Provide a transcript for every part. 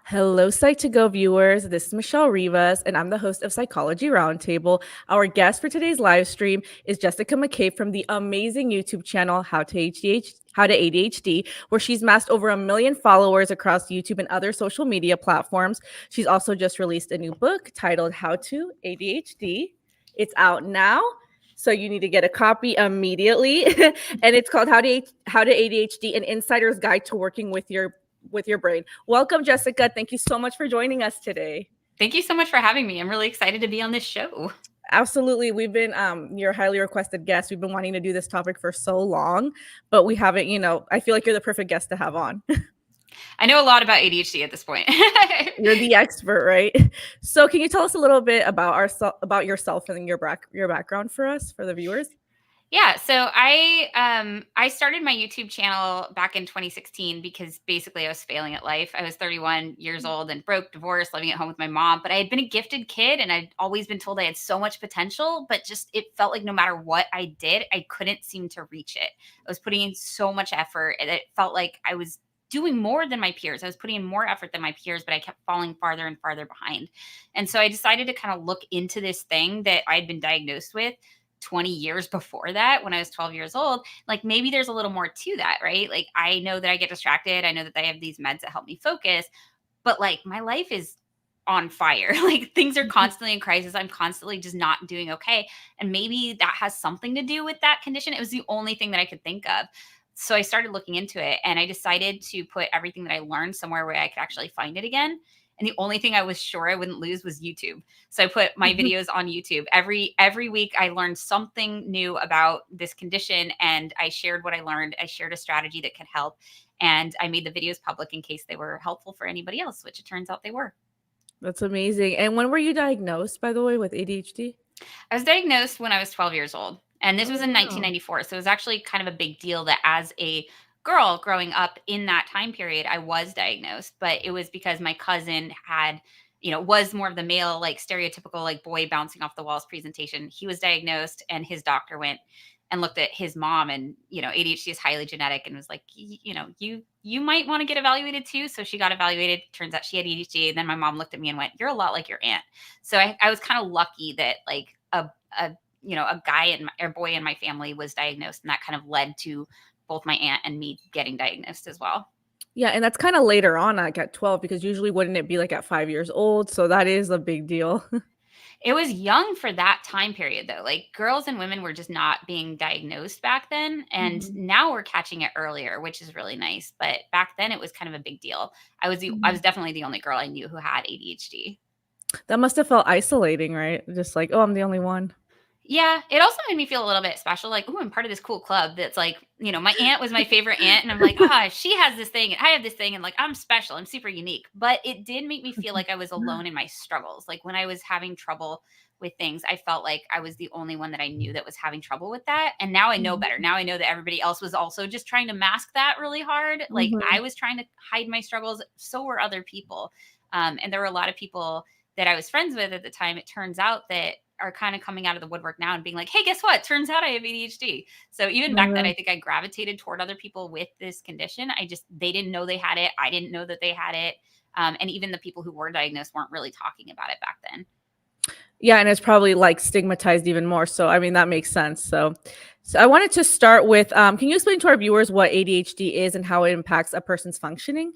Hello, Psych2Go viewers. This is Michelle Rivas, and I'm the host of Psychology Roundtable. Our guest for today's live stream is Jessica McCabe from the amazing YouTube channel How to ADHD, where she's amassed over 1 million followers across YouTube and other social media platforms. She's also just released a new book titled How to ADHD. It's out now, so you need to get a copy immediately. And it's called How to ADHD: An Insider's Guide to Working with your brain. Welcome, Jessica. Thank you so much for joining us today. Thank you so much for having me. I'm really excited to be on this show. Absolutely. We've been your highly requested guest. We've been wanting to do this topic for so long, but we haven't, I feel like you're the perfect guest to have on. I know a lot about ADHD at this point. You're the expert, right? So can you tell us a little bit about yourself and your background for us, for the viewers? Yeah, so I started my YouTube channel back in 2016 because basically I was failing at life. I was 31 years old and broke, divorced, living at home with my mom, but I had been a gifted kid and I'd always been told I had so much potential, but just it felt like no matter what I did, I couldn't seem to reach it. I was putting in so much effort and it felt like I was doing more than my peers. I was putting in more effort than my peers, but I kept falling farther and farther behind. And so I decided to kind of look into this thing that I'd been diagnosed with 20 years before that when I was 12 years old. Like maybe there's a little more to that, right? Like I know that I get distracted. I know that I have these meds that help me focus, but like my life is on fire. Like things are constantly in crisis. I'm constantly just not doing okay. And maybe that has something to do with that condition. It was the only thing that I could think of. So I started looking into it and I decided to put everything that I learned somewhere where I could actually find it again. And the only thing I was sure I wouldn't lose was YouTube. So I put my videos on YouTube. Every week I learned something new about this condition and I shared what I learned. I shared a strategy that could help. And I made the videos public in case they were helpful for anybody else, which it turns out they were. That's amazing. And when were you diagnosed, by the way, with ADHD? I was diagnosed when I was 12 years old. And this Oh, was in wow. 1994. So it was actually kind of a big deal that as a girl growing up in that time period, I was diagnosed. But it was because my cousin had, was more of the male, like stereotypical, like boy bouncing off the walls presentation. He was diagnosed and his doctor went and looked at his mom and, ADHD is highly genetic and was like, you might want to get evaluated too. So she got evaluated. Turns out she had ADHD. And then my mom looked at me and went, you're a lot like your aunt. So I was kind of lucky that like a guy and or boy in my family was diagnosed, and that kind of led to both my aunt and me getting diagnosed as well. Yeah, and that's kind of later on, like at 12, because usually wouldn't it be like at 5 years old? So that is a big deal. It was young for that time period though. Like girls and women were just not being diagnosed back then. And now we're catching it earlier, which is really nice. But back then it was kind of a big deal. I was definitely the only girl I knew who had ADHD. That must have felt isolating, right? Just like, oh, I'm the only one. Yeah, it also made me feel a little bit special. Like, oh, I'm part of this cool club that's like, my aunt was my favorite aunt. And I'm like, she has this thing and I have this thing. And like, I'm special. I'm super unique. But it did make me feel like I was alone in my struggles. Like when I was having trouble with things, I felt like I was the only one that I knew that was having trouble with that. And now I know better. Now I know that everybody else was also just trying to mask that really hard. Like I was trying to hide my struggles. So were other people. And there were a lot of people that I was friends with at the time. It turns out that are kind of coming out of the woodwork now and being like, hey, guess what? Turns out I have ADHD. So even back then, I think I gravitated toward other people with this condition. They didn't know they had it. I didn't know that they had it. And even the people who were diagnosed weren't really talking about it back then. Yeah, and it's probably like stigmatized even more. So, I mean, that makes sense. So I wanted to start with, can you explain to our viewers what ADHD is and how it impacts a person's functioning?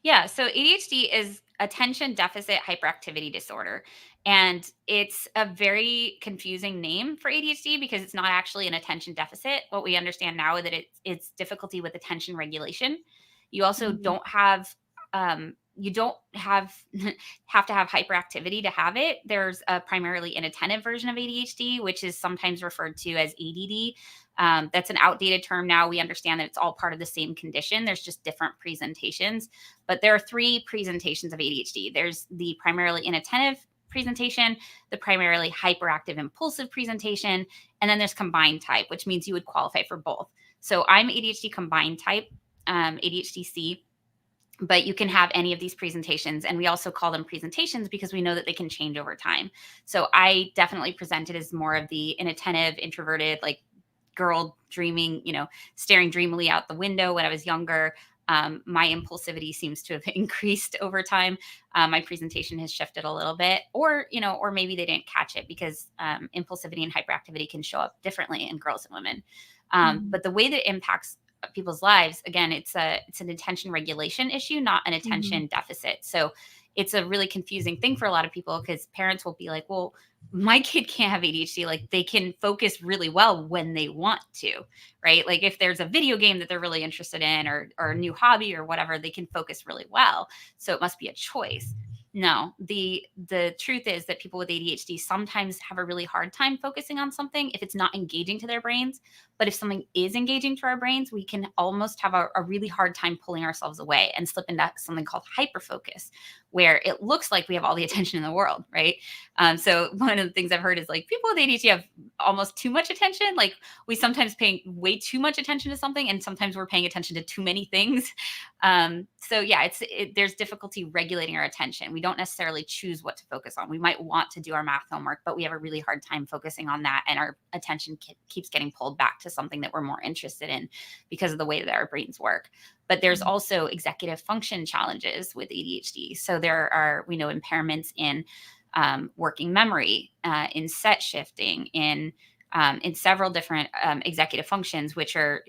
Yeah. So ADHD is attention deficit hyperactivity disorder. And it's a very confusing name for ADHD because it's not actually an attention deficit. What we understand now is that it's difficulty with attention regulation. You also don't have you don't have have to have hyperactivity to have it. There's a primarily inattentive version of ADHD, which is sometimes referred to as ADD. That's an outdated term now. We understand that it's all part of the same condition. There's just different presentations. But there are three presentations of ADHD. There's the primarily inattentive presentation, the primarily hyperactive impulsive presentation, and then there's combined type, which means you would qualify for both. So I'm ADHD combined type, ADHD-C, but you can have any of these presentations. And we also call them presentations because we know that they can change over time. So I definitely presented as more of the inattentive, introverted, like girl dreaming, staring dreamily out the window when I was younger. My impulsivity seems to have increased over time. My presentation has shifted a little bit, or or maybe they didn't catch it because impulsivity and hyperactivity can show up differently in girls and women. Mhm. But the way that it impacts people's lives, again, it's an attention regulation issue, not an Mhm. attention deficit. So it's a really confusing thing for a lot of people because parents will be like, well, my kid can't have ADHD. Like they can focus really well when they want to, right? Like if there's a video game that they're really interested in, or a new hobby or whatever, they can focus really well. So it must be a choice. No, the truth is that people with ADHD sometimes have a really hard time focusing on something if it's not engaging to their brains. But if something is engaging to our brains, we can almost have a really hard time pulling ourselves away and slip into something called hyperfocus, where it looks like we have all the attention in the world, right? So one of the things I've heard is like people with ADHD have almost too much attention. Like we sometimes pay way too much attention to something, and sometimes we're paying attention to too many things. So yeah, there's difficulty regulating our attention. We don't necessarily choose what to focus on. We might want to do our math homework, but we have a really hard time focusing on that, and our attention keeps getting pulled back to something that we're more interested in because of the way that our brains work. But there's Mhm. also executive function challenges with ADHD. So there are, we know, impairments in working memory, in set shifting, in several different executive functions, which are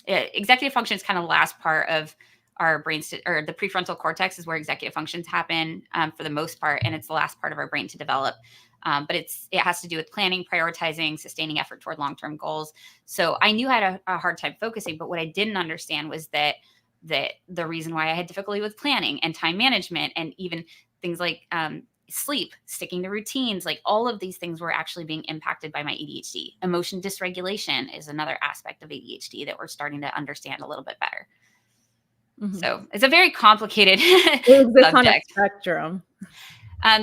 executive function is kind of the last part of our brains or the prefrontal cortex is where executive functions happen for the most part, and it's the last part of our brain to develop. But it has to do with planning, prioritizing, sustaining effort toward long-term goals. So I knew I had a hard time focusing, but what I didn't understand was that the reason why I had difficulty with planning and time management, and even things like sleep, sticking to routines, like all of these things were actually being impacted by my ADHD. Emotion dysregulation is another aspect of ADHD that we're starting to understand a little bit better. Mhm. So it's a very complicated It exists on a subject. spectrum.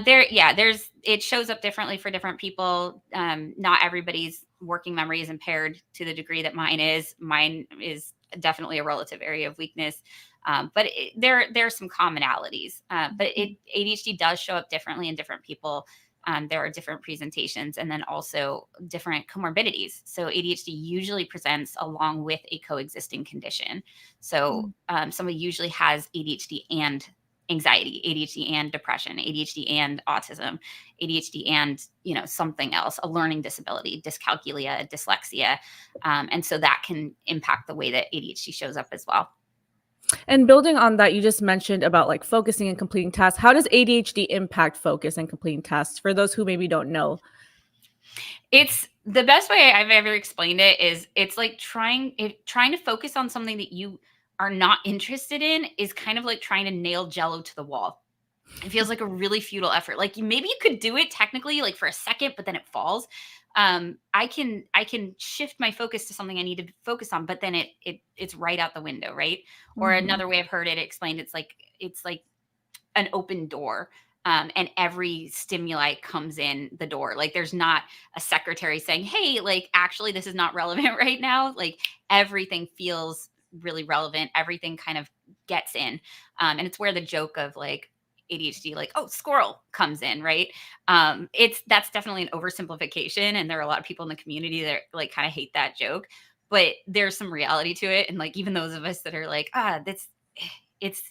There's it shows up differently for different people. Not everybody's working memory is impaired to the degree that mine is. Mine is definitely a relative area of weakness, but there are some commonalities. But ADHD does show up differently in different people. There are different presentations, and then also different comorbidities. So ADHD usually presents along with a coexisting condition. So Mhm. somebody usually has ADHD and anxiety, ADHD and depression, ADHD and autism, ADHD and something else, a learning disability, dyscalculia, dyslexia, and so that can impact the way that ADHD shows up as well. And building on that, you just mentioned about like focusing and completing tasks. How does ADHD impact focus and completing tasks for those who maybe don't know? It's the best way I've ever explained it is it's like trying to focus on something that you are not interested in is kind of like trying to nail jello to the wall. It feels like a really futile effort. Like maybe you could do it technically like for a second, but then it falls. I can shift my focus to something I need to focus on, but then it's right out the window, right? Or Mhm. another way I've heard it explained, it's like an open door. And every stimuli comes in the door. Like there's not a secretary saying, "Hey, like actually this is not relevant right now." Like everything feels really relevant. Everything kind of gets in, and it's where the joke of like ADHD, like "oh squirrel" comes in, right? It's That's definitely an oversimplification, and there are a lot of people in the community that like kind of hate that joke. But there's some reality to it, and like even those of us that are like, that's it's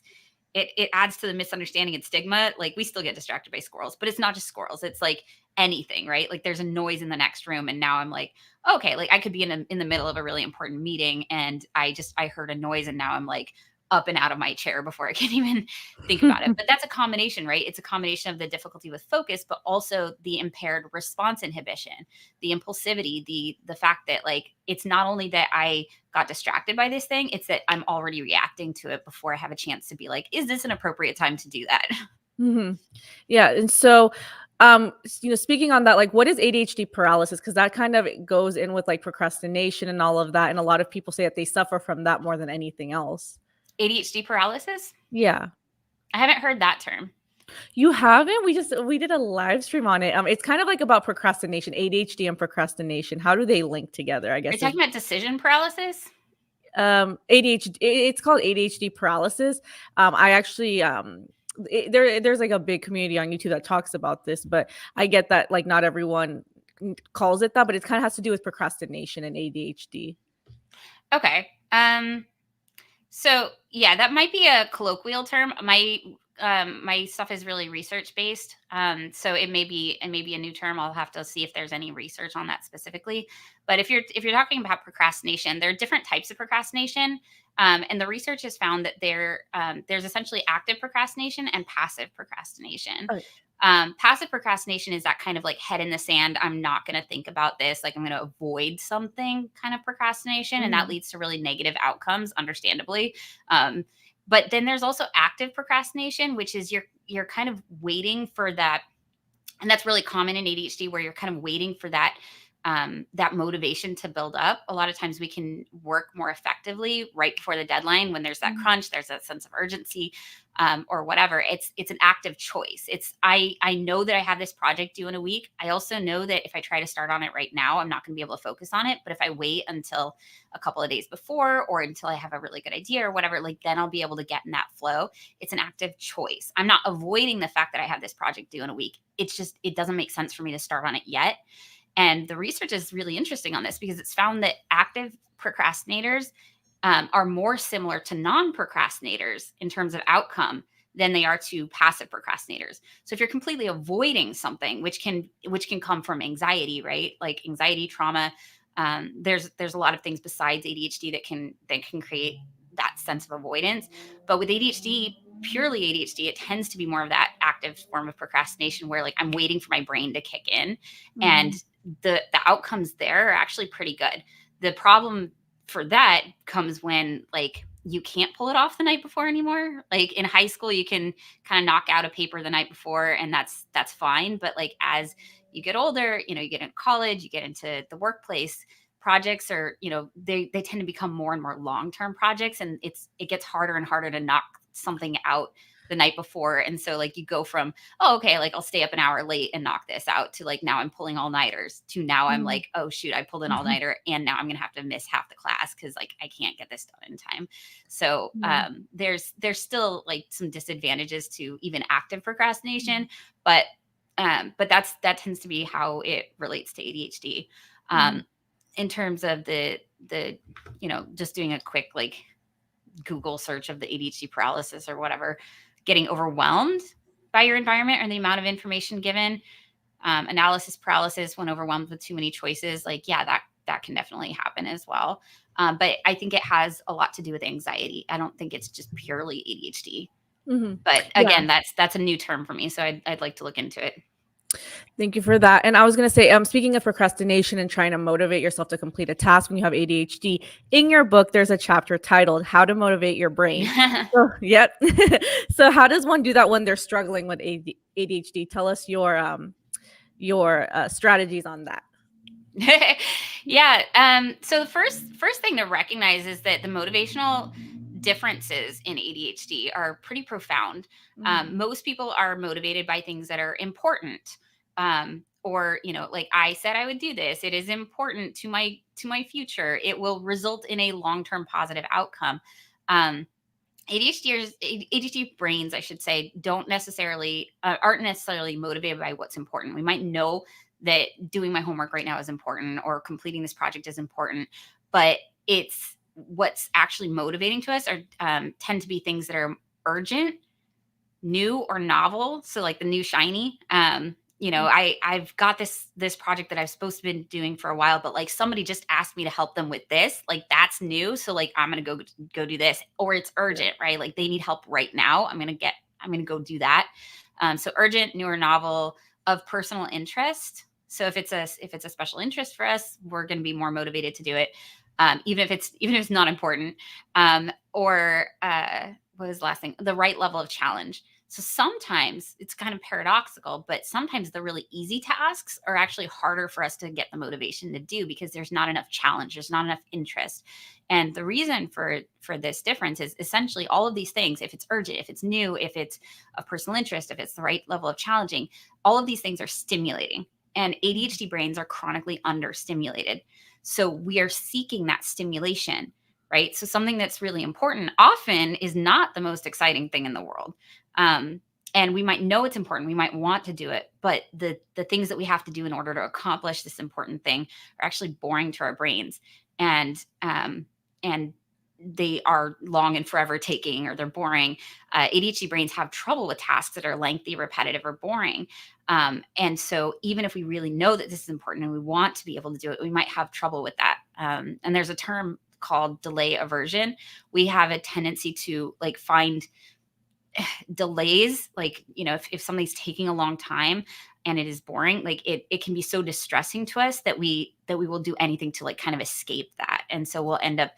it adds to the misunderstanding and stigma. Like we still get distracted by squirrels, but it's not just squirrels. It's like anything, right? Like there's a noise in the next room, and now I'm like, okay, like I could be in the middle of a really important meeting, and I heard a noise, and now I'm like up and out of my chair before I can even think about it. But that's a combination, right? It's a combination of the difficulty with focus, but also the impaired response inhibition, the impulsivity, the fact that like it's not only that I got distracted by this thing, it's that I'm already reacting to it before I have a chance to be like, is this an appropriate time to do that? Mhm. Yeah, and so, speaking on that, like, what is ADHD paralysis? Because that kind of goes in with like procrastination and all of that, and a lot of people say that they suffer from that more than anything else. ADHD paralysis? Yeah. I haven't heard that term. You haven't? We did a live stream on it. It's kind of like about procrastination, ADHD and procrastination. How do they link together? I Are you guess is talking about decision paralysis? ADHD. It's called ADHD paralysis. I actually there's like a big community on YouTube that talks about this, but I get that like not everyone calls it that, but it kind of has to do with procrastination and ADHD. Okay. So yeah, that might be a colloquial term. My stuff is really research based. So it may be a new term. I'll have to see if there's any research on that specifically. But if you're talking about procrastination, there are different types of procrastination. And the research has found that there's essentially active procrastination and passive procrastination. Okay. Passive procrastination is that kind of like head in the sand. I'm not going to think about this. Like I'm going to avoid something kind of procrastination. And that Mhm. leads to really negative outcomes, understandably. Um, but then there's also active procrastination, which is you're kind of waiting for that, and that's really common in ADHD, where you're kind of waiting for that motivation to build up. A lot of times we can work more effectively right before the deadline when there's that Mhm. crunch, there's that sense of urgency, or whatever. It's an active choice. I know that I have this project due in a week. I also know that if I try to start on it right now, I'm not going to be able to focus on it. But if I wait until a couple of days before, or until I have a really good idea or whatever, like then I'll be able to get in that flow. It's an active choice. I'm not avoiding the fact that I have this project due in a week. It's just, it doesn't make sense for me to start on it yet. And the research is really interesting on this because it's found that active procrastinators are more similar to non procrastinators in terms of outcome than they are to passive procrastinators. So if you're completely avoiding something, which can come from anxiety, right? Like anxiety, trauma. There's a lot of things besides ADHD that can create that sense of avoidance. But with ADHD, purely ADHD, it tends to be more of that active form of procrastination where like I'm waiting for my brain to kick in, and Mhm. the outcomes there are actually pretty good. The problem for that comes when like you can't pull it off the night before anymore. Like in high school, you can kind of knock out a paper the night before, and that's fine. But like as you get older, you get into college, you get into the workplace, projects are, they tend to become more and more long-term projects, and it gets harder and harder to knock something out the night before. And so like you go from, oh, okay, like I'll stay up an hour late and knock this out, to like now I'm pulling all-nighters, to now I'm Mhm. like, oh shoot, I pulled an all-nighter and now I'm gonna have to miss half the class because like I can't get this done in time. So Mhm. there's still like some disadvantages to even active procrastination, but that tends to be how it relates to ADHD. Mhm. Um, in terms of the just doing a quick like Google search of the ADHD paralysis or whatever, getting overwhelmed by your environment or the amount of information given, analysis paralysis when overwhelmed with too many choices, like yeah, that can definitely happen as well. But I think it has a lot to do with anxiety. I don't think it's just purely ADHD. Mhm. But Yeah. again, that's a new term for me, so I'd like to look into it. Thank you for that. And I was going to say, speaking of procrastination and trying to motivate yourself to complete a task when you have ADHD, in your book, there's a chapter titled "How to Motivate Your Brain." So, yep. So, how does one do that when they're struggling with ADHD? Tell us your strategies on that. Yeah. So the first thing to recognize is that the motivational differences in ADHD are pretty profound. Mhm. Most people are motivated by things that are important. Or like I said I would do this. It is important to my future. It will result in a long-term positive outcome. Um, ADHD brains, I should say, don't necessarily aren't necessarily motivated by what's important. We might know that doing my homework right now is important, or completing this project is important, but it's what's actually motivating to us are tend to be things that are urgent, new, or novel. So like the new shiny. I've got this project that I've supposed to been doing for a while, but like somebody just asked me to help them with this. Like that's new. So like I'm gonna go do this. Or it's Yeah. urgent, right? Like they need help right now. I'm gonna go do that. So urgent, new, or novel, of personal interest. So if it's a special interest for us, we're gonna be more motivated to do it. Even if it's not important. Or what was the last thing? The right level of challenge. So sometimes it's kind of paradoxical, but sometimes the really easy tasks are actually harder for us to get the motivation to do because there's not enough challenge, there's not enough interest. And the reason for this difference is essentially all of these things, if it's urgent, if it's new, if it's of personal interest, if it's the right level of challenging, all of these things are stimulating. And Mhm. ADHD brains are chronically understimulated. So we are seeking that stimulation, right? So something that's really important often is not the most exciting thing in the world. Um, and we might know it's important. We might want to do it, but the things that we have to do in order to accomplish this important thing are actually boring to our brains. And they are long and forever taking, or they're boring. ADHD brains have trouble with tasks that are lengthy, repetitive, or boring. And so even if we really know that this is important and we want to be able to do it, we might have trouble with that. And there's a term called delay aversion. We have a tendency to like find delays, like, if something's taking a long time and it is boring, like it can be so distressing to us that we will do anything to like kind of escape that. And so we'll end up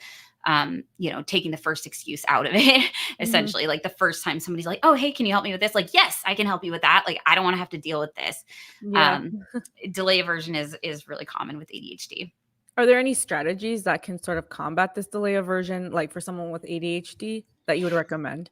taking the first excuse out of it. Mhm. Essentially, like the first time somebody's like, oh, hey, can you help me with this? Like, yes, I can help you with that. Like, I don't want to have to deal with this. Yeah. um Delay aversion is really common with ADHD. Are there any strategies that can sort of combat this delay aversion, like for someone with ADHD, that you would recommend?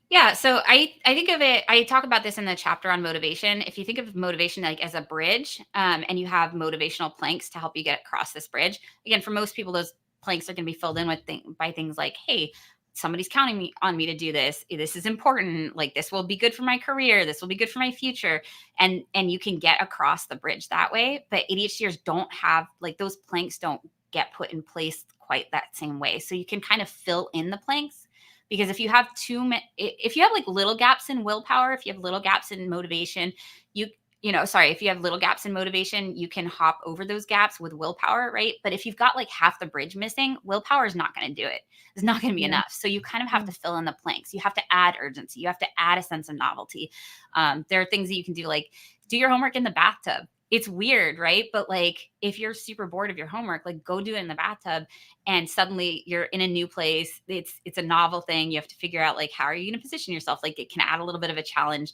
Yeah, so I think of it. I talk about this in the chapter on motivation. If you think of motivation like as a bridge, and you have motivational planks to help you get across this bridge. Again, for most people, those planks are going to be filled in with by things like, "Hey, somebody's counting on me to do this. This is important. Like this will be good for my career. This will be good for my future." And you can get across the bridge that way. But ADHDers don't have like those planks don't get put in place quite that same way. So you can kind of fill in the planks, because if you have too many, if you have like little gaps in willpower, if you have little gaps in motivation, if you have little gaps in motivation, you can hop over those gaps with willpower, right? But if you've got like half the bridge missing, willpower is not going to do it. It's not going to be Yeah. enough. So you kind of have Yeah. to fill in the planks. You have to add urgency. You have to add a sense of novelty. There are things that you can do, like do your homework in the bathtub. It's weird, right? But like if you're super bored of your homework, like go do it in the bathtub, and suddenly you're in a new place. It's a novel thing. You have to figure out like how are you going to position yourself. Like it can add a little bit of a challenge.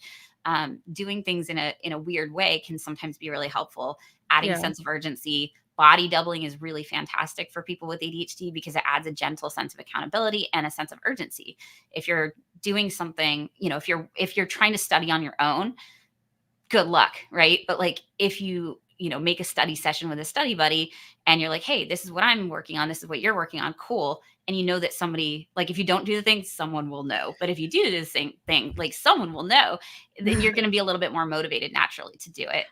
Doing things in a weird way can sometimes be really helpful. Adding a Yeah. sense of urgency. Body doubling is really fantastic for people with ADHD because it adds a gentle sense of accountability and a sense of urgency. If you're doing something, if you're trying to study on your own, good luck, right? But like if you make a study session with a study buddy and you're like, hey, this is what I'm working on, this is what you're working on, cool. And you know that somebody, like if you don't do the thing, someone will know. But if you do the same thing, like someone will know, then you're going to be a little bit more motivated naturally to do it.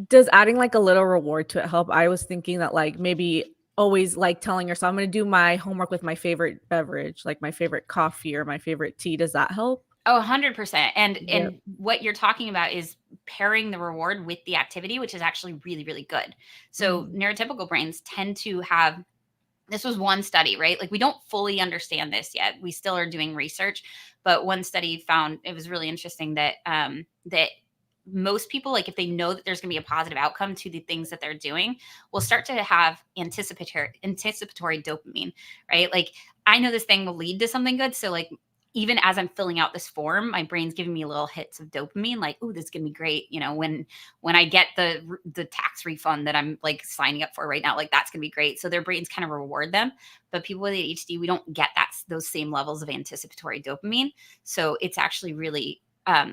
Does adding, like, a little reward to it help? I was thinking that, like, maybe always, like, telling yourself, "I'm gonna do my homework with my favorite beverage, like my favorite coffee or my favorite tea." Does that help? Oh, 100%. And Yep. and what you're talking about is pairing the reward with the activity, which is actually really, really good. So Mhm. neurotypical brains tend to have, this was one study, right? Like we don't fully understand this yet. We still are doing research, but one study found it was really interesting that that most people, like if they know that there's going to be a positive outcome to the things that they're doing, will start to have anticipatory dopamine, right? Like I know this thing will lead to something good, so like even as I'm filling out this form, my brain's giving me little hits of dopamine, like, "Oh, this is gonna be great." When I get the tax refund that I'm like signing up for right now, like that's gonna be great. So their brains kind of reward them. But people with ADHD, we don't get those same levels of anticipatory dopamine. So it's actually really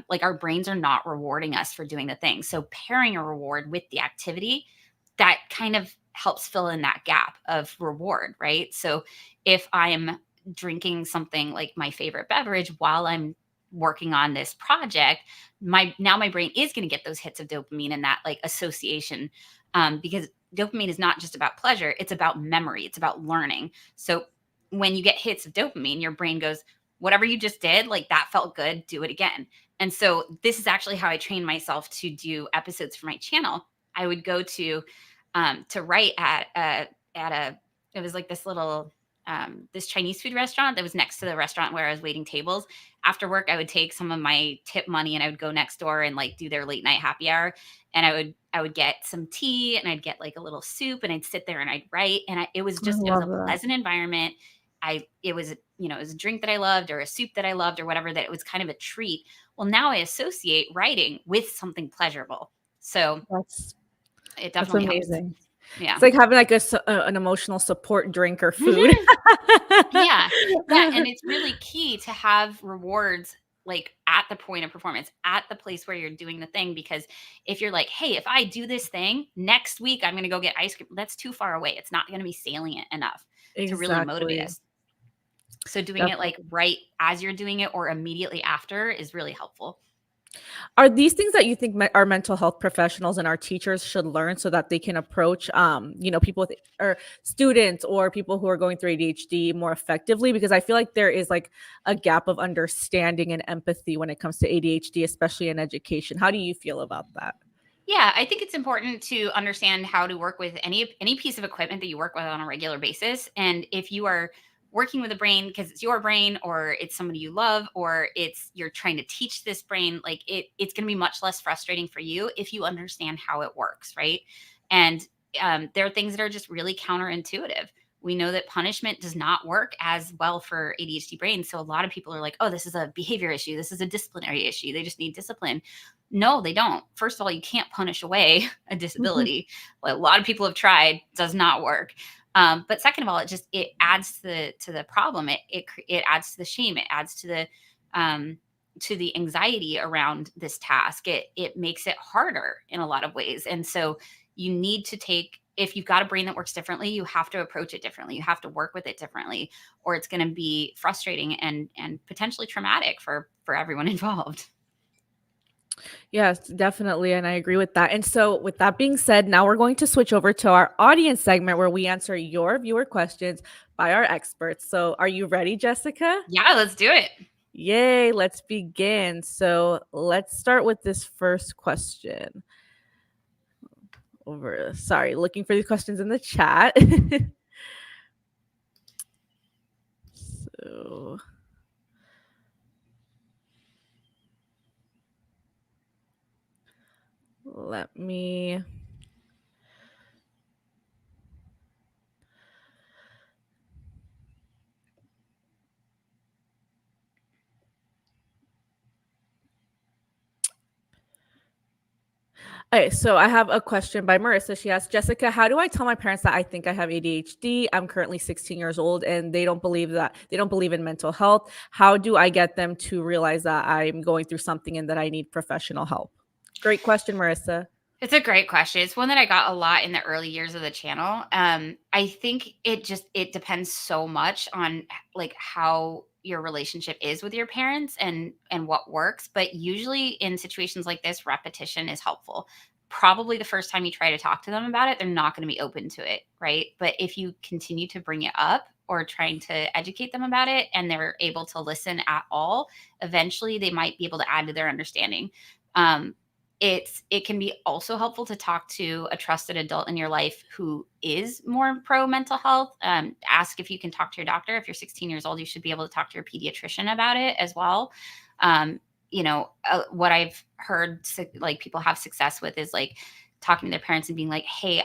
like our brains are not rewarding us for doing the thing. So pairing a reward with the activity, that kind of helps fill in that gap of reward, right? So if I'm drinking something like my favorite beverage while I'm working on this project, my brain is going to get those hits of dopamine and that like association, because dopamine is not just about pleasure, it's about memory, it's about learning. So when you get hits of dopamine, your brain goes, whatever you just did, like that felt good, do it again. And so this is actually how I trained myself to do episodes for my channel. I would go to write at a, it was like this little this Chinese food restaurant that was next to the restaurant where I was waiting tables. After work, I would take some of my tip money and I would go next door and like do their late night happy hour. And I would get some tea and I'd get like a little soup and I'd sit there and I'd write. And I it was love a that. pleasant environment. It was, it was a drink that I loved or a soup that I loved or whatever, that it was kind of a treat. Well, now I associate writing with something pleasurable. So That's it that's definitely helps. amazing. It's Yeah. like having, like, an emotional support drink or food. Yeah. Yeah, and it's really key to have rewards, like, at the point of performance, at the place where you're doing the thing, because if you're like, "Hey, if I do this thing, next week I'm gonna go get ice cream," that's too far away. It's not gonna be salient enough to really motivate Exactly. us. So doing it, like, Definitely. right as you're doing it or immediately after is really helpful. Are these things that you think our mental health professionals and our teachers should learn so that they can approach, people with or students or people who are going through ADHD more effectively? Because I feel like there is like a gap of understanding and empathy when it comes to ADHD, especially in education. How do you feel about that? Yeah, I think it's important to understand how to work with any piece of equipment that you work with on a regular basis. And if you are working with a brain because it's your brain or it's somebody you love or it's you're trying to teach this brain, like it's going to be much less frustrating for you if you understand how it works, right? And there are things that are just really counterintuitive. We know that punishment does not work as well for ADHD brains. So a lot of people are like, oh, this is a behavior issue. This is a disciplinary issue. They just need discipline. No, they don't. First of all, you can't punish away a disability. Like, a lot of people have tried, does not work. But second of all, it adds to the problem. It adds to the shame. It adds to the anxiety around this task. It makes it harder in a lot of ways. And so you need to take if you've got a brain that works differently, you have to approach it differently. You have to work with it differently, or it's going to be frustrating and potentially traumatic for everyone involved. Yes, definitely. And I agree with that. And so, with that being said, now we're going to switch over to our audience segment where we answer your viewer questions by our experts. So, are you ready, Jessica? Yeah, let's do it. Yay, let's begin. So, let's start with this first question. Sorry, looking for these questions in the chat. So, let me. Okay, so I have a question by Marissa. She asked, Jessica, how do I tell my parents that I think I have ADHD? I'm currently 16 years old and they don't believe in mental health. How do I get them to realize that I'm going through something and that I need professional help? Great question, Marissa. It's a great question. It's one that I got a lot in the early years of the channel. I think it depends so much on like how your relationship is with your parents and what works. But usually in situations like this, repetition is helpful. Probably the first time you try to talk to them about it, they're not going to be open to it, right? But if you continue to bring it up or trying to educate them about it and they're able to listen at all, eventually they might be able to add to their understanding. Um, it can be also helpful to talk to a trusted adult in your life who is more pro mental health. Ask if you can talk to your doctor. If you're 16 years old, you should be able to talk to your pediatrician about it as well. Um, what I've heard like people have success with is like talking to their parents and being like, "Hey,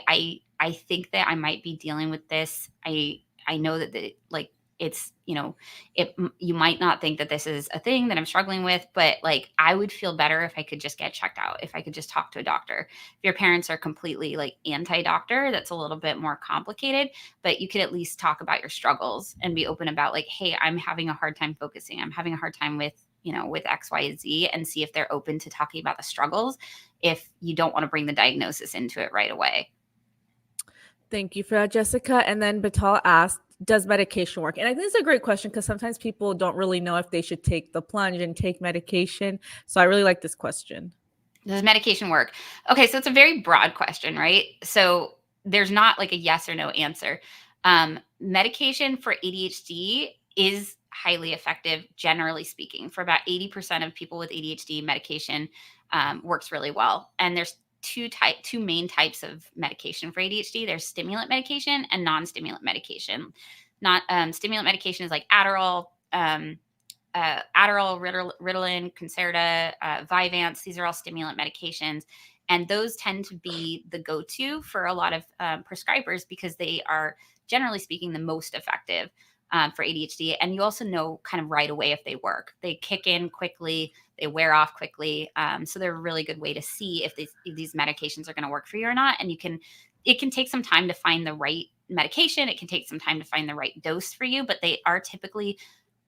I think that I might be dealing with this. I know that like it's you might not think that this is a thing that I'm struggling with, but like I would feel better if I could just get checked out, if I could just talk to a doctor. If your parents are completely like anti-doctor, that's a little bit more complicated, but you could at least talk about your struggles and be open about like, hey, I'm having a hard time focusing. I'm having a hard time with, with X, Y, Z, and see if they're open to talking about the struggles if you don't want to bring the diagnosis into it right away. Thank you for that, Jessica. And then Batal asked, does medication work? And I think it's a great question because sometimes people don't really know if they should take the plunge and take medication. So I really like this question. Does medication work? Okay, so it's a very broad question, right? So there's not like a yes or no answer. Medication for ADHD is highly effective, generally speaking. For about 80% of people with ADHD, medication works really well. And there's two main types of medication for ADHD. There's stimulant medication and non-stimulant medication. Not stimulant medication is like Adderall, Ritalin, Concerta, Vyvanse. These are all stimulant medications. And those tend to be the go-to for a lot of prescribers because they are, generally speaking, the most effective for ADHD. And you also know kind of right away if they work. They kick in quickly, they wear off quickly. So they're a really good way to see if these medications are going to work for you or not. And it can take some time to find the right medication. It can take some time to find the right dose for you, but they are typically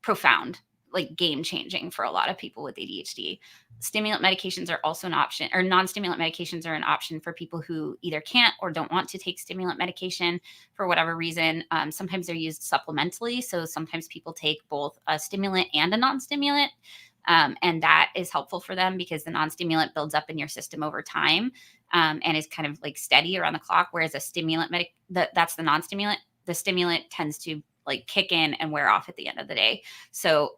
profound, like game changing for a lot of people with ADHD. Stimulant medications are also an option, or non-stimulant medications are an option for people who either can't or don't want to take stimulant medication for whatever reason. Sometimes they're used supplementally. So sometimes people take both a stimulant and a non-stimulant. And that is helpful for them because the non-stimulant builds up in your system over time, and is kind of like steady around the clock. Whereas a stimulant, that's the non-stimulant. The stimulant tends to like kick in and wear off at the end of the day. So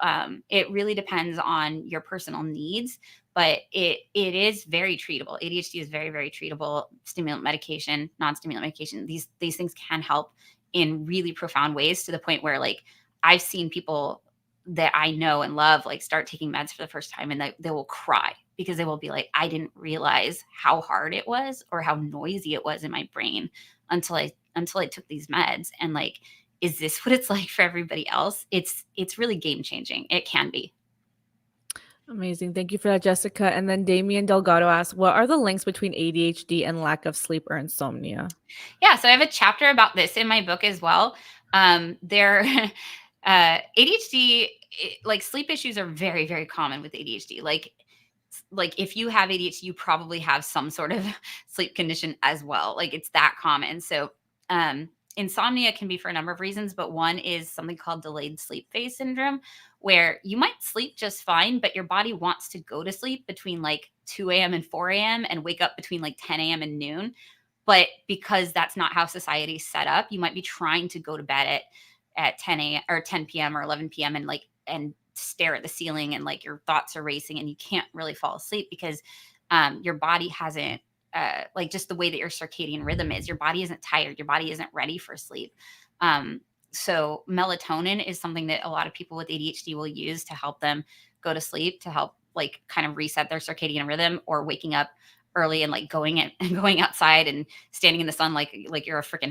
it really depends on your personal needs, but it is very treatable. ADHD is very, very treatable. Stimulant medication, non-stimulant medication, these things can help in really profound ways, to the point where like I've seen people that I know and love like start taking meds for the first time, and they will cry because they will be like, I didn't realize how hard it was or how noisy it was in my brain until I took these meds. And like, is this what it's like for everybody else? It's really game changing. It can be. Amazing. Thank you for that, Jessica. And then Damien Delgado asks, what are the links between ADHD and lack of sleep or insomnia? Yeah, so I have a chapter about this in my book as well. There, ADHD, like sleep issues are very, very common with ADHD. Like if you have ADHD, you probably have some sort of sleep condition as well. Like it's that common. So, insomnia can be for a number of reasons, but one is something called delayed sleep phase syndrome, where you might sleep just fine, but your body wants to go to sleep between like 2 a.m. and 4 a.m. and wake up between like 10 a.m. and noon. But because that's not how society's set up, you might be trying to go to bed at 10 a.m. or 10 p.m. or 11 p.m. and stare at the ceiling, and like your thoughts are racing and you can't really fall asleep because your body hasn't like just the way that your circadian rhythm is, your body isn't tired, your body isn't ready for sleep. So melatonin is something that a lot of people with ADHD will use to help them go to sleep, to help like kind of reset their circadian rhythm, or waking up early and like going outside and standing in the sun like you're a freaking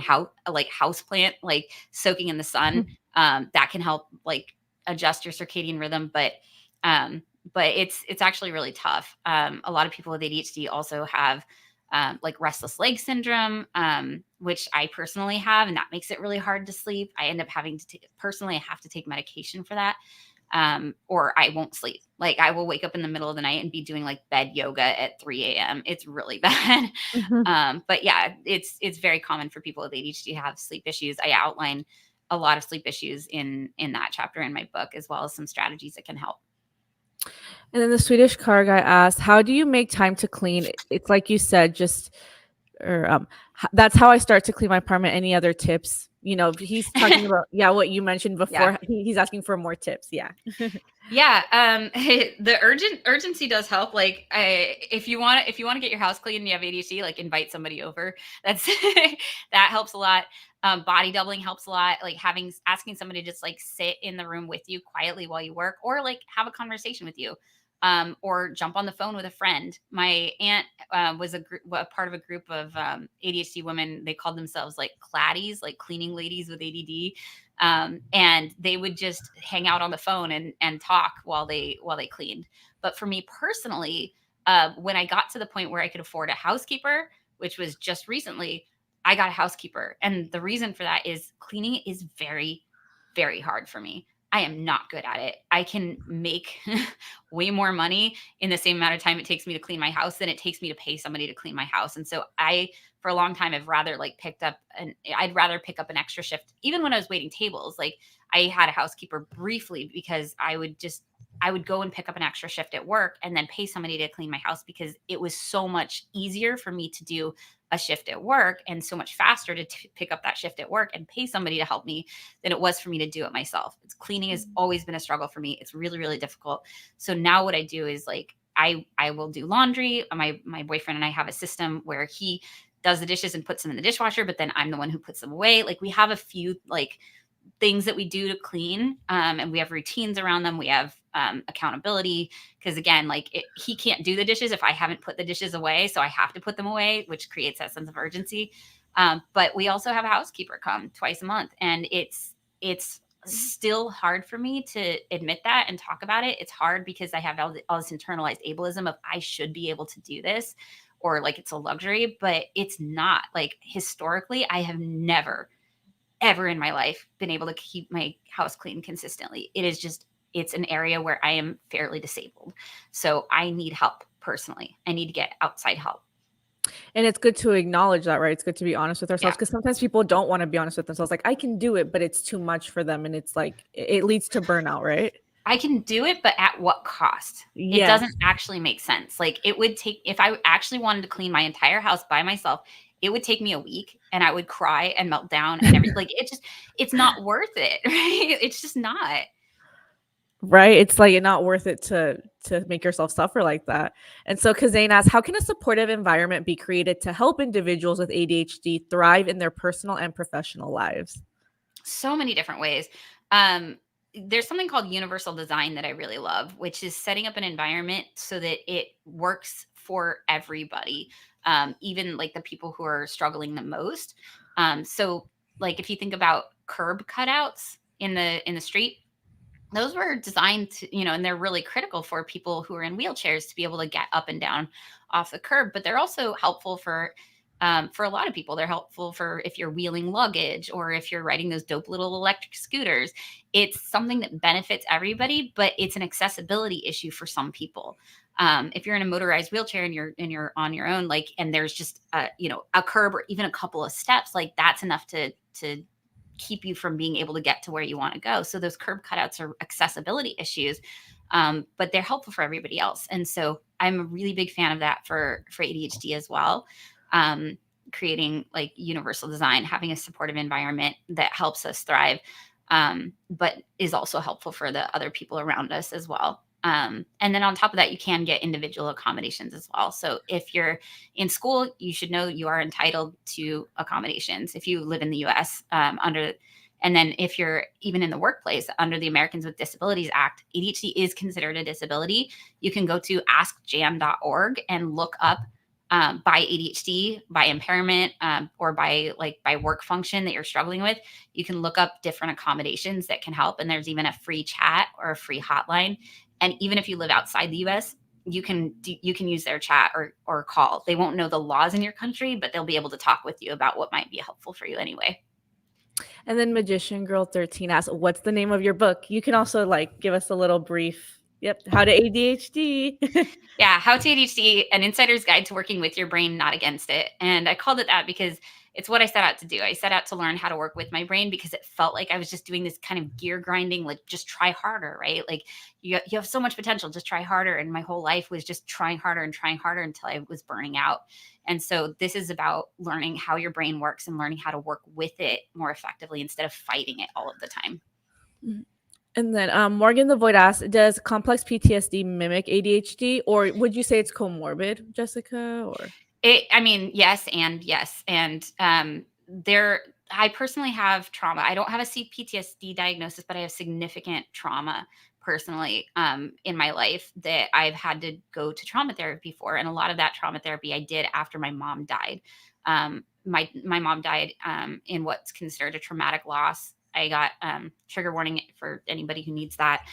house plant, like soaking in the sun. That can help like adjust your circadian rhythm, but it's actually really tough. A lot of people with ADHD also have like restless leg syndrome, which I personally have, and that makes it really hard to sleep. I end up having to personally, I have to take medication for that, or I won't sleep. Like I will wake up in the middle of the night and be doing like bed yoga at 3 a.m. It's really bad. But yeah, it's very common for people with ADHD to have sleep issues. I outline a lot of sleep issues in that chapter in my book, as well as some strategies that can help. And then the Swedish car guy asked, how do you make time to clean? It's like you said, just or that's how I start to clean my apartment. Any other tips? You know, he's talking about what you mentioned before. He's asking for more tips. Yeah. Yeah, the urgency does help. Like, if you want to get your house clean and you have ADHD, like invite somebody over. That's that helps a lot. Body doubling helps a lot. Like asking somebody to just like sit in the room with you quietly while you work, or like have a conversation with you, or jump on the phone with a friend. My aunt was a part of a group of ADHD women. They called themselves like claddies, like cleaning ladies with ADD. And they would just hang out on the phone and talk while they cleaned. But for me personally, when I got to the point where I could afford a housekeeper, which was just recently, I got a housekeeper. And the reason for that is cleaning is very, very hard for me. I am not good at it. I can make way more money in the same amount of time it takes me to clean my house than it takes me to pay somebody to clean my house. And so for a long time, I'd rather pick up an extra shift. Even when I was waiting tables, like I had a housekeeper briefly because I would go and pick up an extra shift at work and then pay somebody to clean my house, because it was so much easier for me to do a shift at work and so much faster to pick up that shift at work and pay somebody to help me than it was for me to do it myself. Cleaning has always been a struggle for me. It's really, really difficult. So now what I do is like, I will do laundry. My boyfriend and I have a system where he does the dishes and puts them in the dishwasher, but then I'm the one who puts them away. Like we have a few like things that we do to clean, and we have routines around them. We have accountability, because again, he can't do the dishes if I haven't put the dishes away, so I have to put them away, which creates that sense of urgency. But we also have a housekeeper come twice a month, and it's still hard for me to admit that and talk about it. It's hard because I have all this internalized ableism of I should be able to do this, or like it's a luxury, but it's not. Like historically, I have never ever in my life been able to keep my house clean consistently. It's an area where I am fairly disabled. So I need help personally. I need to get outside help. And it's good to acknowledge that, right? It's good to be honest with ourselves, because sometimes people don't want to be honest with themselves. Like, I can do it, but it's too much for them. And it's like, it leads to burnout, right? I can do it, but at what cost? It Yes. doesn't actually make sense. Like, it would take, if I actually wanted to clean my entire house by myself, it would take me a week and I would cry and melt down and everything. Like, it's not worth it, right? It's just not. Right? It's like not worth it to make yourself suffer like that. And so Kazane asks, how can a supportive environment be created to help individuals with ADHD thrive in their personal and professional lives? So many different ways. Um, there's something called universal design that I really love, which is setting up an environment so that it works for everybody, even like the people who are struggling the most. So, like if you think about curb cutouts in the street, those were designed to, and they're really critical for people who are in wheelchairs to be able to get up and down off the curb, but they're also helpful for a lot of people. They're helpful for if you're wheeling luggage or if you're riding those dope little electric scooters. It's something that benefits everybody, but it's an accessibility issue for some people. If you're in a motorized wheelchair and you're on your own, like, and there's just a curb or even a couple of steps, like that's enough to keep you from being able to get to where you want to go. So those curb cutouts are accessibility issues, but they're helpful for everybody else. And so I'm a really big fan of that for ADHD as well. Um, Creating like universal design, having a supportive environment that helps us thrive, but is also helpful for the other people around us as well. And then on top of that, you can get individual accommodations as well. So if you're in school, you should know you are entitled to accommodations if you live in the US, and then if you're even in the workplace under the Americans with Disabilities Act, ADHD is considered a disability. You can go to askjam.org and look up by ADHD, by impairment, or by work function that you're struggling with. You can look up different accommodations that can help. And there's even a free chat or a free hotline. And even if you live outside the US, you can use their chat or call. They won't know the laws in your country, but they'll be able to talk with you about what might be helpful for you anyway. And then Magician Girl 13 asks, what's the name of your book? You can also like give us a little brief. Yep, how to ADHD. Yeah, How to ADHD, An Insider's Guide to Working with Your Brain, Not Against It. And I called it that because it's what I set out to do. I set out to learn how to work with my brain because it felt like I was just doing this kind of gear grinding, like just try harder, right? Like you have so much potential, just try harder. And my whole life was just trying harder and trying harder until I was burning out. And so this is about learning how your brain works and learning how to work with it more effectively instead of fighting it all of the time. And then Morgan the Void asks, does complex PTSD mimic ADHD, or would you say it's comorbid, Jessica? Or I mean, yes, and yes. And I personally have trauma. I don't have a CPTSD diagnosis, but I have significant trauma personally in my life that I've had to go to trauma therapy for. And a lot of that trauma therapy I did after my mom died. My mom died in what's considered a traumatic loss. I got trigger warning for anybody who needs that.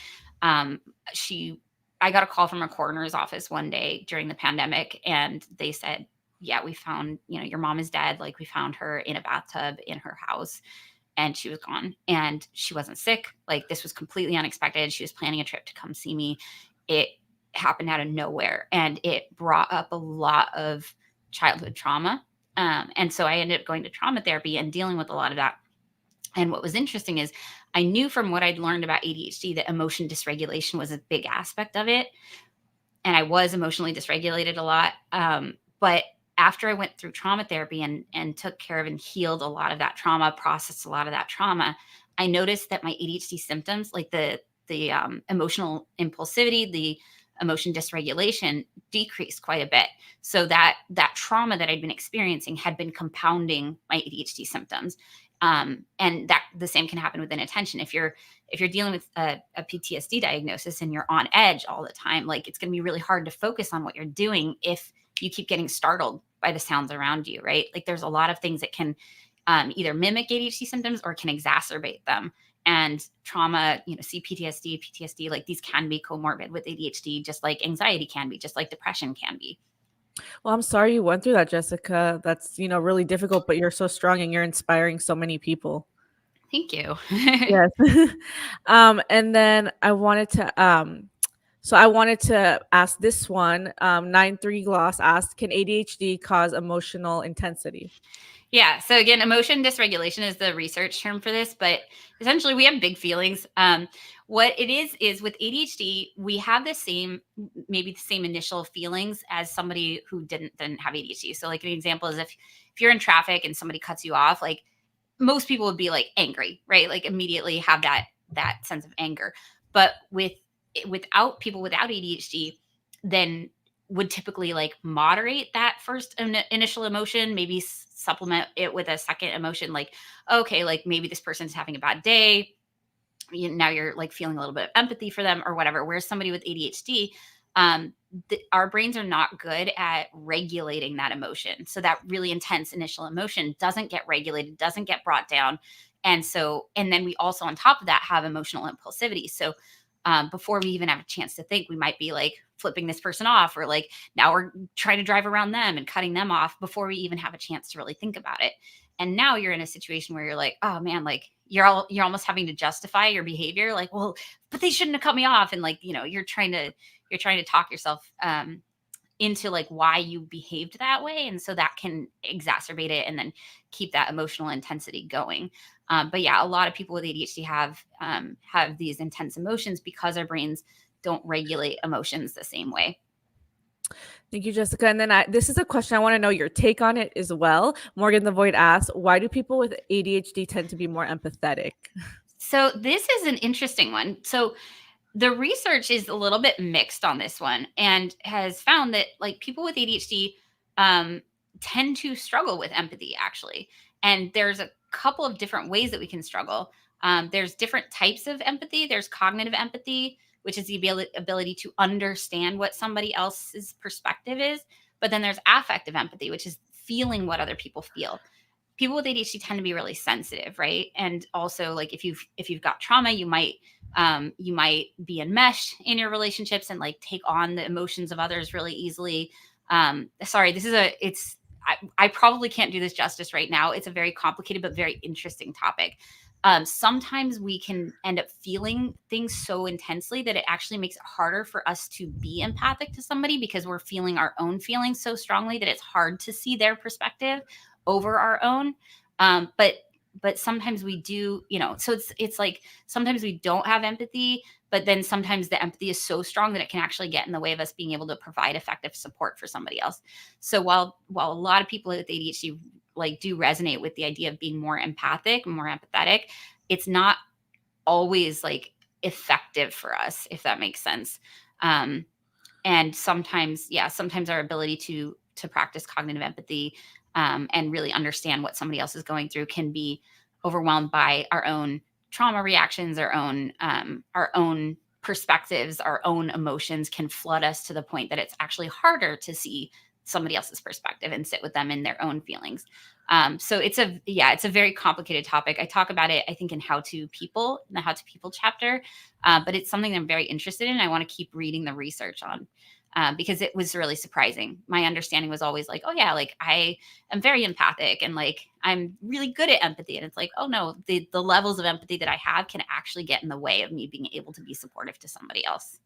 Um, she I got a call from a coroner's office one day during the pandemic, and they said, yeah, we found, your mom is dead. Like, we found her in a bathtub in her house and she was gone and she wasn't sick. Like, this was completely unexpected. She was planning a trip to come see me. It happened out of nowhere and it brought up a lot of childhood trauma. And so I ended up going to trauma therapy and dealing with a lot of that. And what was interesting is I knew from what I'd learned about ADHD that emotion dysregulation was a big aspect of it, and I was emotionally dysregulated a lot. But after I went through trauma therapy and took care of and healed a lot of that trauma, processed a lot of that trauma, I noticed that my ADHD symptoms, like the emotional impulsivity, the emotion dysregulation, decreased quite a bit. So that trauma that I'd been experiencing had been compounding my ADHD symptoms. And that the same can happen with inattention. If you're dealing with a PTSD diagnosis and you're on edge all the time, like, it's going to be really hard to focus on what you're doing if you keep getting startled by the sounds around you, right? Like, there's a lot of things that can either mimic ADHD symptoms or can exacerbate them. And trauma, CPTSD, PTSD, like, these can be comorbid with ADHD, just like anxiety can be, just like depression can be. well, I'm sorry you went through that, Jessica. That's really difficult, but you're so strong and you're inspiring so many people. Thank you. Yes. And then I wanted to ask this one. 93 Gloss asked, can ADHD cause emotional intensity? Yeah. So again, emotion dysregulation is the research term for this, but essentially we have big feelings. What it is with ADHD, we have maybe the same initial feelings as somebody who didn't have ADHD. So like an example is if you're in traffic and somebody cuts you off, like most people would be like angry, right? Like immediately have that sense of anger. But without people without ADHD, then would typically like moderate that first initial emotion, maybe supplement it with a second emotion, like okay, like maybe this person's having a bad day. Now you're like feeling a little bit of empathy for them or whatever. Whereas somebody with ADHD, our brains are not good at regulating that emotion. So that really intense initial emotion doesn't get regulated, doesn't get brought down. And then we also, on top of that, have emotional impulsivity. So before we even have a chance to think, we might be like flipping this person off, or like now we're trying to drive around them and cutting them off before we even have a chance to really think about it. And now you're in a situation where you're like, oh man, like you're almost having to justify your behavior, like, well, but they shouldn't have cut me off. And like, you're trying to talk yourself into like why you behaved that way, and so that can exacerbate it and then keep that emotional intensity going. But yeah, a lot of people with ADHD have these intense emotions because our brains don't regulate emotions the same way. Thank you, Jessica. And then this is a question I want to know your take on it as well. Morgan the Void asks, why do people with ADHD tend to be more empathetic? So this is an interesting one. So the research is a little bit mixed on this one, and has found that like people with ADHD um, tend to struggle with empathy actually. And there's a couple of different ways that we can struggle. There's different types of empathy. There's cognitive empathy, which is the ability to understand what somebody else's perspective is. But then there's affective empathy, which is feeling what other people feel. People with ADHD tend to be really sensitive, right? And also, like if you've got trauma, you might be enmeshed in your relationships and like take on the emotions of others really easily. Sorry, I probably can't do this justice right now. It's a very complicated but very interesting topic. Sometimes we can end up feeling things so intensely that it actually makes it harder for us to be empathic to somebody, because we're feeling our own feelings so strongly that it's hard to see their perspective over our own. But sometimes we do, so it's like sometimes we don't have empathy, but then sometimes the empathy is so strong that it can actually get in the way of us being able to provide effective support for somebody else. So while a lot of people with ADHD like do resonate with the idea of being more empathic, more empathetic, it's not always like effective for us, if that makes sense. And sometimes our ability to practice cognitive empathy and really understand what somebody else is going through can be overwhelmed by our own trauma reactions, our own perspectives, our own emotions can flood us to the point that it's actually harder to see somebody else's perspective and sit with them in their own feelings. So it's a very complicated topic. I talk about it, I think, in the How to People chapter, but it's something that I'm very interested in. I want to keep reading the research on, because it was really surprising. My understanding was always like, oh yeah, like I am very empathic and like I'm really good at empathy. And it's like, oh no, the levels of empathy that I have can actually get in the way of me being able to be supportive to somebody else.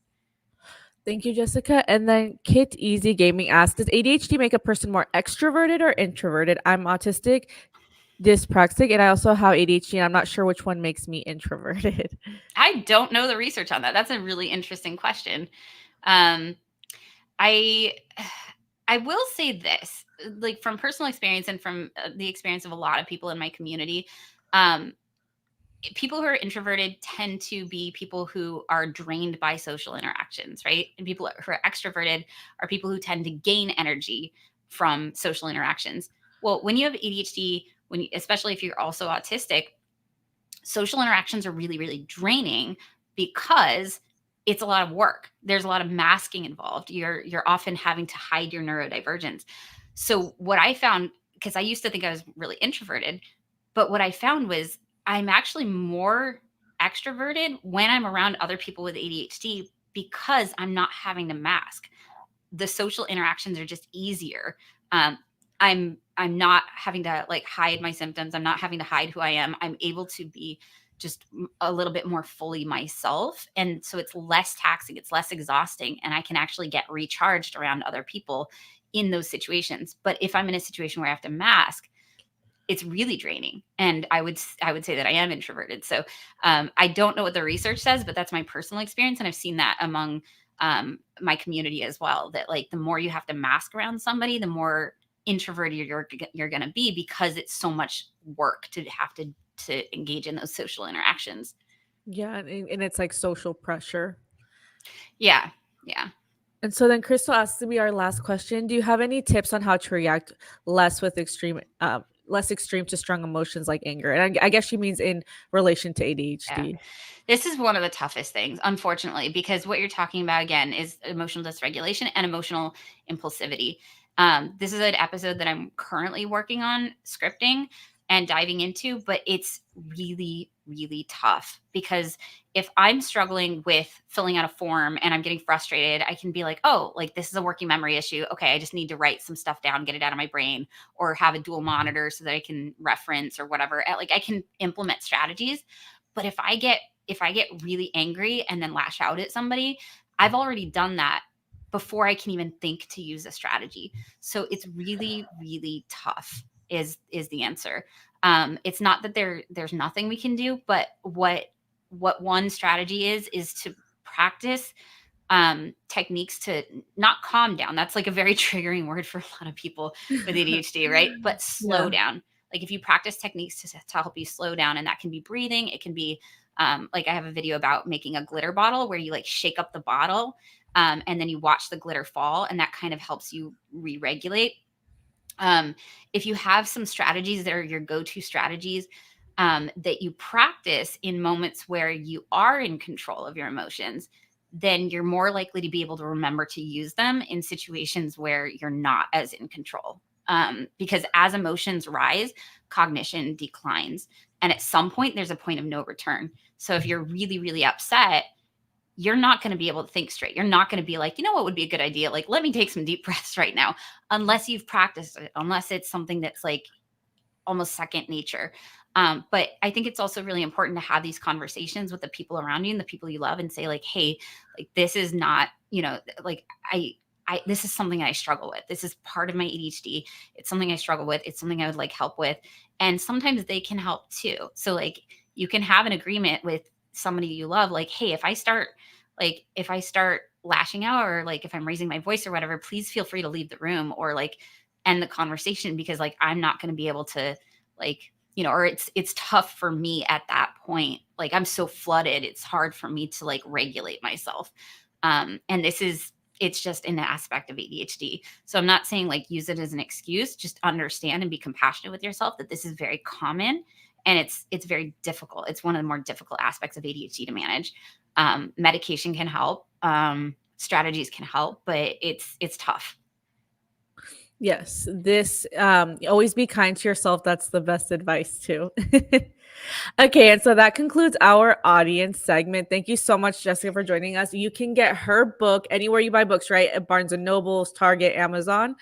Thank you, Jessica. And then Kit Easy Gaming asks, does ADHD make a person more extroverted or introverted? I'm autistic, dyspraxic, and I also have ADHD, and I'm not sure which one makes me introverted. I don't know the research on that. That's a really interesting question. Um, I I will say this, like from personal experience and from the experience of a lot of people in my community, um, people who are introverted tend to be people who are drained by social interactions, right? And people who are extroverted are people who tend to gain energy from social interactions. Well, when you have ADHD, especially if you're also autistic, social interactions are really, really draining because it's a lot of work. There's a lot of masking involved. You're often having to hide your neurodivergence. So what I found, because I used to think I was really introverted, but what I found was I'm actually more extroverted when I'm around other people with ADHD because I'm not having to mask. The social interactions are just easier. Um, I'm not having to like hide my symptoms. I'm not having to hide who I am. I'm able to be just a little bit more fully myself. And so it's less taxing, it's less exhausting, and I can actually get recharged around other people in those situations. But if I'm in a situation where I have to mask, it's really draining. And I would say that I am introverted. So I don't know what the research says, but that's my personal experience, and I've seen that among my community as well. That like the more you have to mask around somebody, the more introverted you're going to be, because it's so much work to have to engage in those social interactions. Yeah, and it's like social pressure. Yeah, yeah. And so then Crystal asks to be our last question. Do you have any tips on how to react less extreme to strong emotions like anger? And I guess she means in relation to Yeah. ADHD. This is one of the toughest things, unfortunately, because what you're talking about again is emotional dysregulation and emotional impulsivity. This is an episode that I'm currently working on scripting and diving into, but it's really, really tough because if I'm struggling with filling out a form and I'm getting frustrated, I can be like, oh, like this is a working memory issue. Okay, I just need to write some stuff down, get it out of my brain, or have a dual monitor so that I can reference or whatever. Like I can implement strategies. But if I get really angry and then lash out at somebody, I've already done that before I can even think to use a strategy. So it's really, really tough is the answer. It's not that there's nothing we can do, but what one strategy is to practice techniques to not calm down. That's like a very triggering word for a lot of people with ADHD, right? But slow Yeah. down. Like if you practice techniques to help you slow down, and that can be breathing, it can be like I have a video about making a glitter bottle where you like shake up the bottle and then you watch the glitter fall, and that kind of helps you re-regulate. um, if you have some strategies that are your go-to strategies that you practice in moments where you are in control of your emotions, then you're more likely to be able to remember to use them in situations where you're not as in control. Because as emotions rise, cognition declines. And at some point, there's a point of no return. So if you're really, really upset, you're not going to be able to think straight. You're not going to be like, you know what would be a good idea? Like, let me take some deep breaths right now, unless you've practiced it, unless it's something that's like almost second nature. But I think it's also really important to have these conversations with the people around you and the people you love, and say like, hey, like this is not, like this is something I struggle with. This is part of my ADHD. It's something I struggle with. It's something I would like help with. And sometimes they can help too. So like you can have an agreement with somebody you love, like, hey, if I start lashing out, or like if I'm raising my voice or whatever, please feel free to leave the room, or like end the conversation, because like I'm not going to be able to, like, or it's tough for me at that point. Like I'm so flooded, it's hard for me to like regulate myself. And it's just an aspect of ADHD. So I'm not saying like use it as an excuse. Just understand and be compassionate with yourself that this is very common, and it's very difficult. It's one of the more difficult aspects of ADHD to manage. Medication can help. Strategies can help, but it's tough. Yes, this always be kind to yourself. That's the best advice too. Okay, and so that concludes our audience segment. Thank you so much, Jessica, for joining us. You can get her book anywhere you buy books, right? At Barnes and Nobles, Target, Amazon.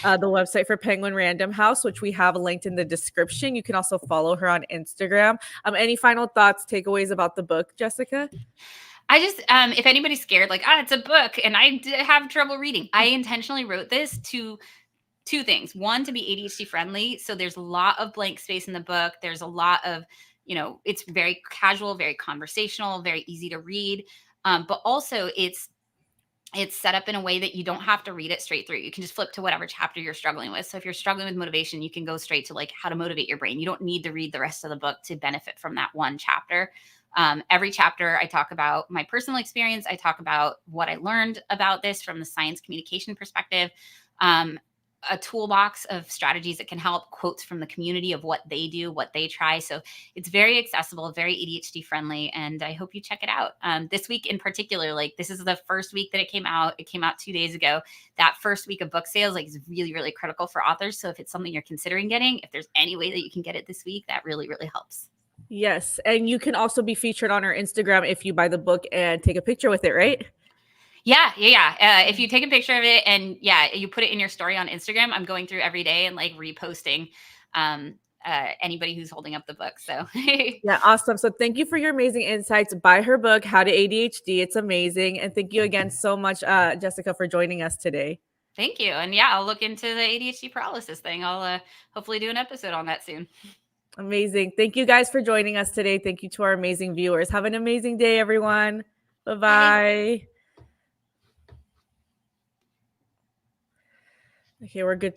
The website for Penguin Random House, which we have linked in the description. You can also follow her on Instagram. Any final thoughts, takeaways about the book, Jessica? I just, if anybody's scared, like, it's a book and have trouble reading, I intentionally wrote this to two things. One, to be ADHD friendly. So there's a lot of blank space in the book. There's a lot of, it's very casual, very conversational, very easy to read. But also it's set up in a way that you don't have to read it straight through. You can just flip to whatever chapter you're struggling with. So if you're struggling with motivation, you can go straight to like how to motivate your brain. You don't need to read the rest of the book to benefit from that one chapter. Every chapter, I talk about my personal experience. I talk about what I learned about this from the science communication perspective. A toolbox of strategies that can help, quotes from the community of what they do, what they try. So it's very accessible, very ADHD friendly, and I hope you check it out. This week in particular, like this is the first week that it came out. It came out 2 days ago. That first week of book sales like is really, really critical for authors. So if it's something you're considering getting, if there's any way that you can get it this week, that really, really helps. Yes, and you can also be featured on our Instagram if you buy the book and take a picture with it, right? Yeah. If you take a picture of it and you put it in your story on Instagram, I'm going through every day and like reposting anybody who's holding up the book. So Yeah, awesome. So thank you for your amazing insights. Buy her book, How to ADHD. It's amazing. And thank you again so much, Jessica, for joining us today. Thank you. And yeah, I'll look into the ADHD paralysis thing. I'll hopefully do an episode on that soon. Amazing. Thank you guys for joining us today. Thank you to our amazing viewers. Have an amazing day, everyone. Bye Bye. bye. Okay, we're good.